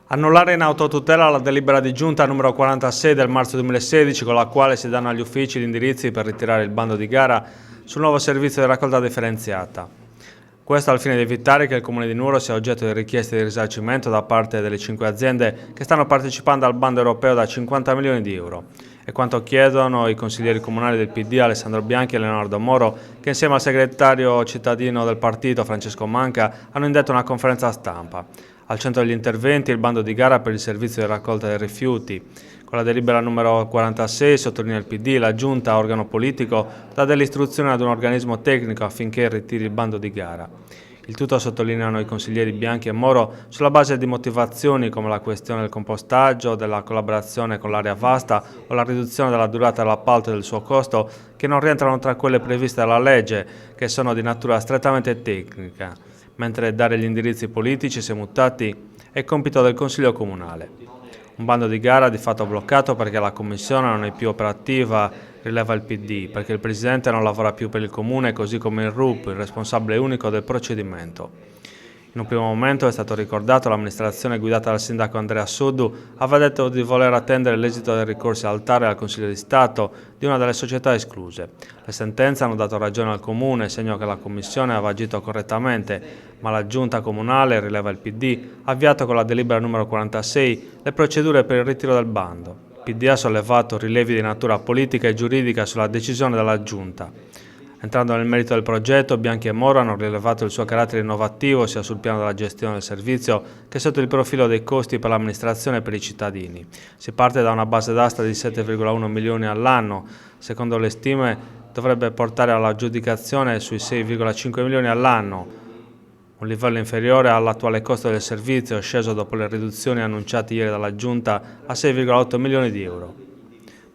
Annullare in autotutela la delibera di giunta numero 46 del marzo 2016 con la quale si danno agli uffici gli indirizzi per ritirare il bando di gara sul nuovo servizio di raccolta differenziata. Questo al fine di evitare che il Comune di Nuoro sia oggetto di richieste di risarcimento da parte delle 5 aziende che stanno partecipando al bando europeo da 50 milioni di euro. È quanto chiedono i consiglieri comunali del PD Alessandro Bianchi e Leonardo Moro, che insieme al segretario cittadino del partito Francesco Manca hanno indetto una conferenza stampa. Al centro degli interventi il bando di gara per il servizio di raccolta dei rifiuti. Con la delibera numero 46, sottolinea il PD, la Giunta, organo politico, dà delle istruzioni ad un organismo tecnico affinché ritiri il bando di gara. Il tutto, sottolineano i consiglieri Bianchi e Moro, sulla base di motivazioni come la questione del compostaggio, della collaborazione con l'area vasta o la riduzione della durata dell'appalto e del suo costo, che non rientrano tra quelle previste dalla legge, che sono di natura strettamente tecnica, mentre dare gli indirizzi politici, se mutati, è compito del Consiglio Comunale. Un bando di gara di fatto bloccato perché la Commissione non è più operativa, rileva il PD, perché il Presidente non lavora più per il Comune, così come il RUP, il responsabile unico del procedimento. In un primo momento è stato ricordato l'amministrazione guidata dal sindaco Andrea Suddu aveva detto di voler attendere l'esito dei ricorsi al TAR e al Consiglio di Stato di una delle società escluse. Le sentenze hanno dato ragione al Comune, segno che la Commissione aveva agito correttamente, ma la Giunta Comunale, rileva il PD, ha avviato con la delibera numero 46 le procedure per il ritiro del bando. Il PD ha sollevato rilevi di natura politica e giuridica sulla decisione della Giunta. Entrando nel merito del progetto, Bianchi e Moro hanno rilevato il suo carattere innovativo sia sul piano della gestione del servizio che sotto il profilo dei costi per l'amministrazione e per i cittadini. Si parte da una base d'asta di 7,1 milioni all'anno, secondo le stime dovrebbe portare all'aggiudicazione sui 6,5 milioni all'anno, un livello inferiore all'attuale costo del servizio, sceso dopo le riduzioni annunciate ieri dalla Giunta a 6,8 milioni di euro.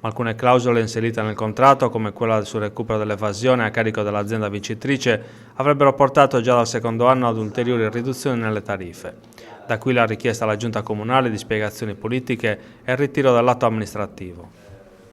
Ma alcune clausole inserite nel contratto, come quella sul recupero dell'evasione a carico dell'azienda vincitrice, avrebbero portato già dal secondo anno ad ulteriori riduzioni nelle tariffe. Da qui la richiesta alla Giunta Comunale di spiegazioni politiche e il ritiro dall'atto amministrativo.